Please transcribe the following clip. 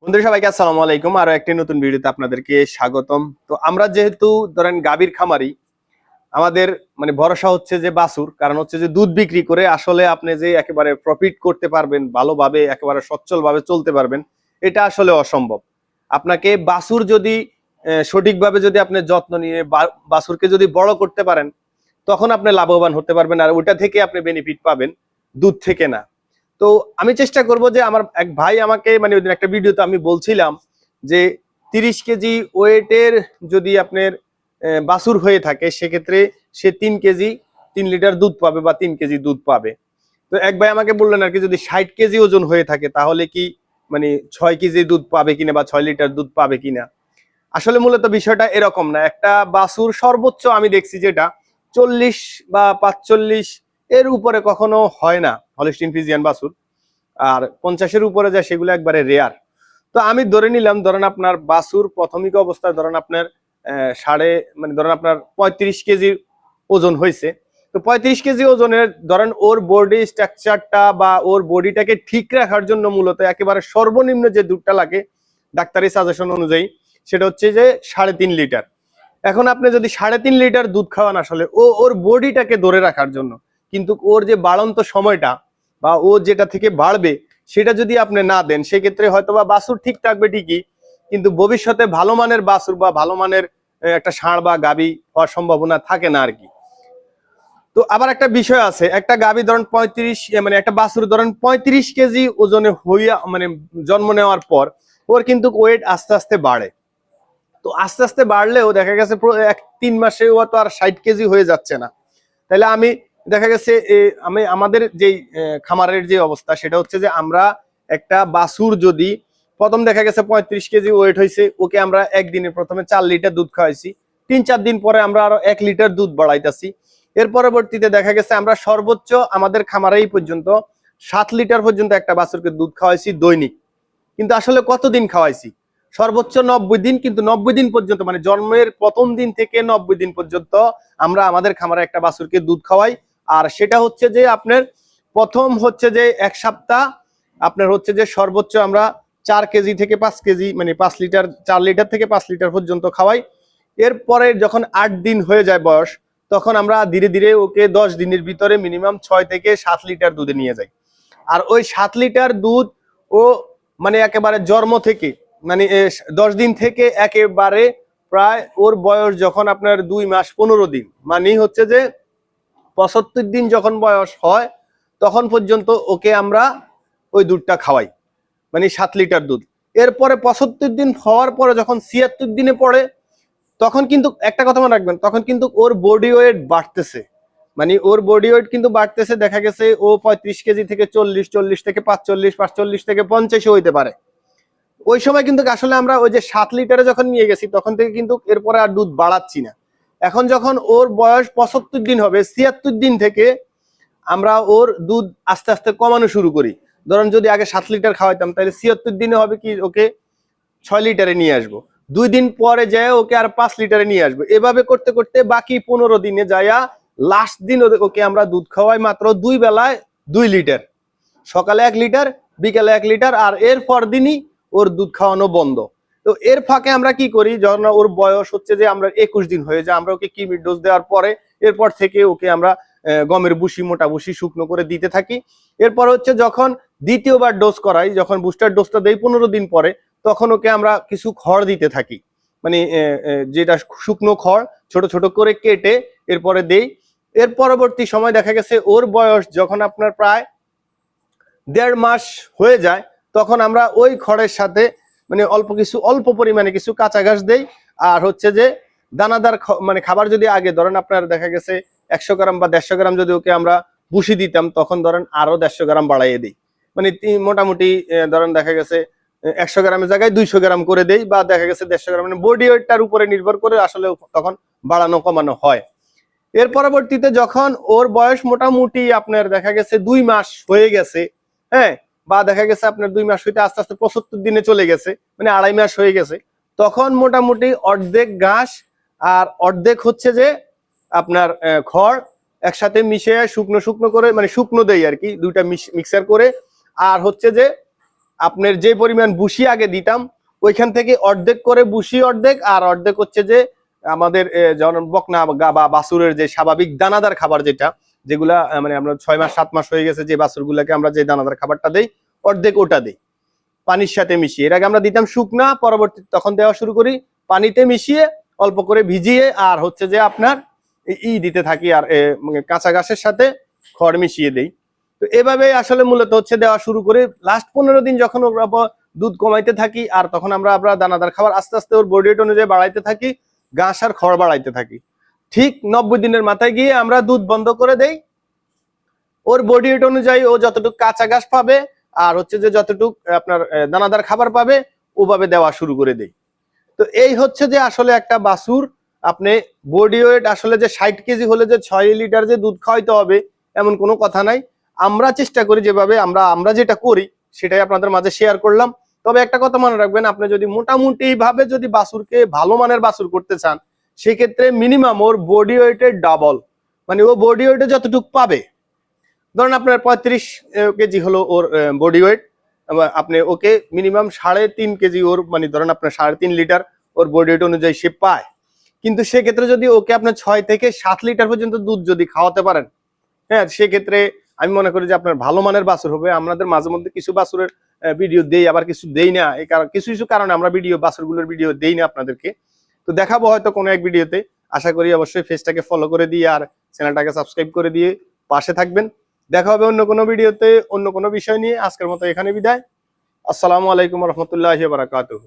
বন্ধুরা সবাইকে আসসালামু আলাইকুম। আরো একটি নতুন ভিডিওতে আপনাদেরকে স্বাগতম। তো আমরা যেহেতু ধরেন গাভীর খামারি, আমাদের মানে ভরসা হচ্ছে যে বাছুর, কারণ হচ্ছে যে দুধ বিক্রি করে আসলে আপনি যে একেবারে প্রফিট করতে পারবেন, ভালোভাবে একেবারে সচ্ছলভাবে চলতে পারবেন, এটা আসলে অসম্ভব। আপনাকে বাছুর যদি সঠিকভাবে যদি আপনি যত্ন নিয়ে বাছুরকে যদি বড় করতে পারেন, তখন আপনি লাভবান হতে পারবেন, আর ওটা থেকে আপনি বেনিফিট পাবেন, দুধ থেকে না। তো আমি চেষ্টা করব যে আমার এক ভাই আমাকে মানে ওই দিন একটা ভিডিওতে আমি বলছিলাম যে 30 কেজি ওয়েটের যদি আপনার বাছুর হয়ে থাকে, সেক্ষেত্রে সে 3 কেজি 3 লিটার দুধ পাবে বা 3 কেজি দুধ পাবে। তো এক ভাই আমাকে বললেন আর কি, যদি 60 কেজি ওজন হয়ে থাকে তাহলে কি মানে 6 কেজি দুধ পাবে কিনা বা 6 লিটার দুধ পাবে কিনা। আসলে মূলত বিষয়টা এরকম না। একটা বাছুর সর্বোচ্চ আমি দেখছি যেটা 40 বা 45 এর উপরে কখনো হয় না হলিস্টিন ফ্রিজিয়ান বাছুর, আর 50-এর উপরে যায় সেগুলো একবারে রেয়ার। তো আমি ধরে নিলাম, ধরেন আপনার বাছুর প্রাথমিক অবস্থায় ধরেন আপনার সাড়ে মানে ধরেন আপনার 35 কেজি ওজন হয়েছে। তো 35 কেজি ওজনের ধরেন ওর বডি স্ট্রাকচারটা বা ওর বডিটাকে ঠিক রাখার জন্য মূলত একেবারে সর্বনিম্ন যে দুধটা লাগে ডাক্তারি সাজেশন অনুযায়ী, সেটা হচ্ছে যে 3.5 লিটার। এখন আপনি যদি 3.5 লিটার দুধ খাওয়ান আসলে ওর বডিটাকে ধরে রাখার জন্য, কিন্তু ওর যে বাড়ন্ত সময়টা বা ও যেটা থেকে বাড়বে সেটা যদি আপনি না দেন, সেক্ষেত্রে হয়তো বা বাছুর ঠিক থাকবে ঠিকই, কিন্তু ভবিষ্যতে ভালো মানের বাছুর বা ভালো মানের একটা ষাঁড় বা গাভী হওয়ার সম্ভাবনা থাকে না আর কি। তো আবার একটা বিষয় আছে, একটা গাভী ধরেন 35 মানে একটা বাছুর ধরেন 35 কেজি ওজনে হইয়া মানে জন্ম নেওয়ার পর ওর কিন্তু ওয়েট আস্তে আস্তে বাড়ে। তো আস্তে আস্তে বাড়লেও দেখা গেছে 3 মাসে ও তো আর 60 কেজি হয়ে যাচ্ছে না। তাহলে আমি দেখা গেছে আমি আমাদের যে খামারের যে অবস্থা সেটা হচ্ছে যে আমরা একটা বাছুর যদি প্রথম দেখা গেছে 35 কেজি ওয়েট হয়েছে, ওকে আমরা একদিনে প্রথমে 4 লিটার দুধ খাওয়াইছি, 3-4 দিন পরে আমরা আরো 1 লিটার দুধ বাড়াইতেছি। এর পরবর্তীতে দেখা গেছে আমরা সর্বোচ্চ আমাদের খামারে এই পর্যন্ত 7 লিটার পর্যন্ত একটা বাছুরকে দুধ খাওয়াইছি দৈনিক। কিন্তু আসলে কতদিন খাওয়াইছি? সর্বোচ্চ 90 দিন। কিন্তু 90 দিন পর্যন্ত মানে জন্মের প্রথম দিন থেকে 90 দিন পর্যন্ত আমরা আমাদের খামারে একটা বাছুরকে দুধ খাওয়াই। আর সেটা হচ্ছে যে আপনার প্রথম হচ্ছে যে 1 সপ্তাহ আপনার হচ্ছে যে সর্বোচ্চ আমরা 4 কেজি থেকে 5 কেজি মানে 5 লিটার 4 লিটার থেকে 5 লিটার পর্যন্ত খাওয়াই। এরপরে যখন 8 দিন হয়ে যায় বয়স, তখন আমরা ধীরে ধীরে ওকে 10 দিনের ভিতরে মিনিমাম 6 থেকে 7 লিটার দুধে নিয়ে যাই। আর ওই 7 লিটার দুধ ও মানে একেবারে জন্ম থেকে মানে 10 দিন থেকে একেবারে প্রায় ওর বয়স যখন আপনার 2 মাস 15 দিন, মানে হচ্ছে যে 75 দিন যখন বয়স হয় তখন পর্যন্ত ওকে আমরা ওই দুধটা খাওয়াই, মানে 7 লিটার দুধ। এরপরে 75 দিন হওয়ার পরে যখন 76 দিনে পড়ে, তখন কিন্তু একটা কথা মনে রাখবেন, তখন কিন্তু ওর বডি ওয়েট বাড়তেছে। মানে ওর বডি ওয়েট কিন্তু বাড়তেছে, দেখা গেছে ও 35 কেজি থেকে 40, 40 থেকে 45, 45 থেকে 50 হইতে পারে। ওই সময় কিন্তু আসলে আমরা ওই যে 7 লিটারে যখন নিয়ে গেছি তখন থেকে কিন্তু এরপরে আর দুধ বাড়াচ্ছি না। এখন যখন ওর বয়স 75 দিন হবে, 76 দিন থেকে আমরা ওর দুধ আস্তে আস্তে কমানো শুরু করি। ধরেন যদি আগে 7 লিটার খাওয়াইতাম, তাহলে 76 দিনে হবে কি ওকে 6 লিটারে নিয়ে আসবো। 2 দিন পরে যায় ওকে আর 5 লিটারে নিয়ে আসবো। এভাবে করতে করতে বাকি 15 দিনে যায়া লাস্ট দিন ওকে আমরা দুধ খাওয়াই মাত্র 2 বেলায় 2 লিটার, সকালে 1 লিটার, বিকালে 1 লিটার, আর এর পর দিনই ওর দুধ খাওয়ানো বন্ধ। তো এর ফাঁকে আমরা কি করি, যখন ওর বয়স হচ্ছে যে আমরা 21 দিন হয়ে যায়, আমরা ওকে কিমির ডোজ দেওয়ার পরে এরপর থেকে ওকে আমরা গমের ভুসি, মোটা ভুসি শুকনো করে দিতে থাকি। এরপর হচ্ছে যখন দ্বিতীয়বার ডোজ করাই, যখন বুস্টার ডোজটা দেই 15 দিন পরে, তখন ওকে আমরা কিছু খড় দিতে থাকি, মানে যেটা শুকনো খড় ছোট ছোট করে কেটে এরপরে দেই। এর পরবর্তী সময় দেখা গেছে ওর বয়স যখন আপনার প্রায় 1.5 মাস হয়ে যায়, তখন আমরা ওই খড়ের সাথে মানে অল্প পরিমাণে কিছু কাঁচা ঘাস দেই। আর হচ্ছে যে দানাদার মানে খাবার যদি আগে ধরেন আপনার দেখা গেছে 100 গ্রাম বা 150 গ্রাম যদি ওকে আমরা ভুসি দিতাম, তখন ধরেন আরো 150 গ্রাম বাড়াইয়ে দিই। মানে মোটামুটি ধরেন দেখা গেছে 100 গ্রামের জায়গায় 200 গ্রাম করে দেই, বা দেখা গেছে 150 গ্রাম, মানে বডি ওয়েটটার উপরে নির্ভর করে আসলে তখন বাড়ানো কমানো হয়। এর পরবর্তীতে যখন ওর বয়স মোটামুটি আপনার দেখা গেছে 2 মাস হয়ে গেছে, হ্যাঁ, বা দেখা গেছে আপনার 2 মাস হইতে আস্তে আস্তে 75 দিনে চলে গেছে, মানে 2.5 মাস হয়ে গেছে, তখন মোটামুটি অর্ধেক ঘাস আর অর্ধেক হচ্ছে যে আপনার খড় একসাথে মিশিয়ে শুকনো শুকনো করে, মানে শুকনো দেই আর কি, দুইটা মিক্সার করে। আর হচ্ছে যে আপনার যে পরিমাণ ভুসি আগে দিতাম ওইখান থেকে অর্ধেক করে ভুসি অর্ধেক, আর অর্ধেক হচ্ছে যে আমাদের যেমন বকনা বা বাছুরের যে স্বাভাবিক দানাদার খাবার যেগুলা মানে আমরা 6 মাস 7 মাস হয়ে গেছে যে বাছুরগুলাকে আমরা যে দানাদার খাবারটা দেই অর্ধেক ওটা দেই পানির সাথে মিশিয়ে। এর আগে আমরা দিতাম শুকনা, পরবর্তী তখন দেওয়া শুরু করি পানিতে মিশিয়ে অল্প করে ভিজিয়ে, আর হচ্ছে যে আপনার দিতে থাকি আর কাঁচা ঘাসের সাথে খড় মিশিয়ে দেই। তো এভাবে আসলে মূলত হচ্ছে দেওয়া শুরু করে লাস্ট 15 দিন যখন দুধ কমাইতে থাকি, আর তখন আমরা দানাদার খাবার আস্তে আস্তে ওর বডি ওয়েট অনুযায়ী বাড়াইতে থাকি, ঘাস আর খড় বাড়াইতে থাকি। ঠিক 90 দিনের মাথায় গিয়ে আমরা দুধ বন্ধ করে দেই। ওর বডি ওয়েট অনুযায়ী ও যতটুকু কাঁচা ঘাস পাবে আর হচ্ছে যে যতটুকু আপনার দানাদার খাবার পাবে ওভাবে দেওয়া শুরু করে দেই। তো এই হচ্ছে যে আসলে একটা বাছুর আপনি বডি ওয়েট আসলে যে 60 কেজি হলে যে 6 লিটার যে দুধ খাওয়াইতে হবে এমন কোনো কথা নাই। আমরা চেষ্টা করি যেভাবে আমরা যেটা করি সেটাই আপনাদের মাঝে শেয়ার করলাম। তবে একটা কথা মনে রাখবেন, আপনি যদি মোটামুটি ভাবে যদি বাছুরকে ভালো মানের বাছুর করতে চান সেক্ষেত্রে মিনিমাম ওর বডি ওয়েটের ডাবল, মানে ও বডি ওয়েটে যতটুকু পাবে, ধরেন আপনার 35 কেজি হলো ওর বডি ওয়েট, আপনি ওকে মিনিমাম 3.5 কেজি ওর মানে ধরেন আপনার 3.5 লিটার ওর বডি ওয়েট অনুযায়ী সে পায়। কিন্তু সেক্ষেত্রে যদি ওকে আপনার 6 থেকে 7 লিটার পর্যন্ত দুধ যদি খাওয়াতে পারেন, হ্যাঁ, সেক্ষেত্রে আমি মনে করি যে আপনার ভালো মানের বাছুর হবে। আমাদের মাঝে মধ্যে কিছু বাছুরের ভিডিও দেই, আবার কিছু দেই না, এই কারণ কিছু কিছু কারণে আমরা বাছুরগুলোর ভিডিও দেই না আপনাদেরকে। তো দেখাবো হয়তো কোনো এক ভিডিওতে। আশা করি অবশ্যই পেজটাকে ফলো করে দিয়ে আর চ্যানেলটাকে সাবস্ক্রাইব করে দিয়ে পাশে থাকবেন। দেখা হবে অন্য কোনো ভিডিওতে অন্য কোনো বিষয় নিয়ে। আজকের মতো এখানে বিদায়। আসসালামু আলাইকুম রহমতুল্লাহি ওয়া বারাকাতুহু।